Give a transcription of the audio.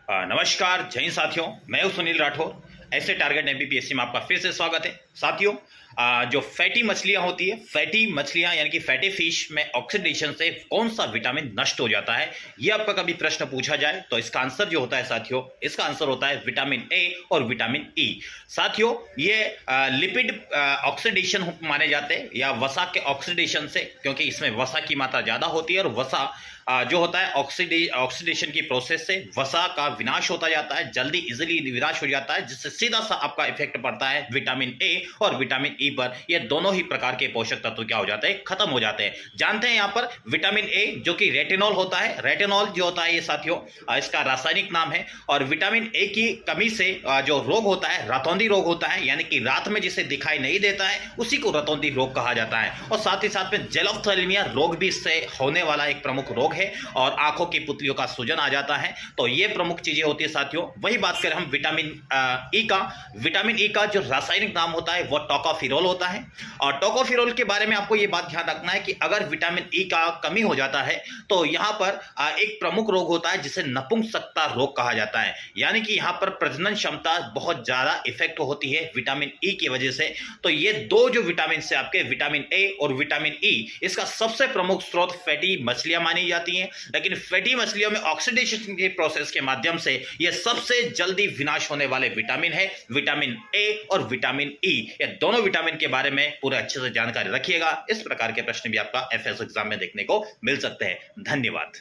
नमस्कार जय हिंद साथियों, मैं हूं सुनील राठौर। ऐसे टारगेट एमपीपीएससी में आपका फिर से स्वागत है साथियों। जो फैटी मछलियां होती है, फैटी मछलियां यानी कि फैटी फिश में ऑक्सीडेशन से कौन सा विटामिन नष्ट हो जाता है, ये आपका कभी प्रश्न पूछा जाए तो इसका आंसर जो होता है साथियों, इसका आंसर होता है विटामिन ए और विटामिन ई। साथियों, ये लिपिड ऑक्सीडेशन माने जाते हैं या वसा के ऑक्सीडेशन से, क्योंकि इसमें वसा की मात्रा ज्यादा होती है और वसा जो होता है ऑक्सीडेशन की प्रोसेस से वसा का विनाश होता जाता है, जल्दी इजीली विनाश हो जाता है, जिससे सीधा सा आपका इफेक्ट पड़ता है विटामिन ए और विटामिन ई पर। ये दोनों ही प्रकार के पोषक तत्व क्या हो जाते हैं, खत्म हो जाते हैं। जानते हैं यहाँ पर विटामिन ए जो कि रेटिनॉल होता है, रेटिनॉल जो होता है ये साथियों इसका रासायनिक नाम है। और विटामिन ए की कमी से जो रोग होता है, रतौंधी रोग होता है, यानी कि रात में जिसे दिखाई नहीं देता है उसी को रतौंधी रोग कहा जाता है। और साथ ही साथ में जेलोफ्थैल्मिया रोग भी इससे होने वाला एक प्रमुख रोग है और आंखों की पुतलियों का सूजन आ जाता है। तो ये प्रमुख चीजें होती है साथियों। वही बात करें हम विटामिन ई का जो रासायनिक नाम होता है वो टोकोफेरोल होता है। और टोकोफेरोल के बारे में आपको ये बात ध्यान रखना है कि अगर विटामिन ई का कमी हो जाता है तो यहाँ पर एक प्रमुख रोग होता है जिसे नपुंसकता रोग कहा जाता है, यानी कि यहाँ पर प्रजनन क्षमता बहुत ज्यादा इफेक्ट होती है विटामिन ई की वजह से। तो ये दो जो विटामिन से आपके विटामिन ए और विटामिन ई, इसका सबसे प्रमुख स्रोत फैटी मछलियां मानी जाती हैं। लेकिन फैटी मछलियों में ऑक्सीडेशन के प्रोसेस के माध्यम से यह सबसे जल्दी विनाश होने वाले विटामिन है विटामिन ए और विटामिन ई। ये दोनों विटामिन के बारे में पूरे अच्छे से जानकारी रखिएगा। इस प्रकार के प्रश्न भी आपका एफएस एग्जाम में देखने को मिल सकते हैं। धन्यवाद।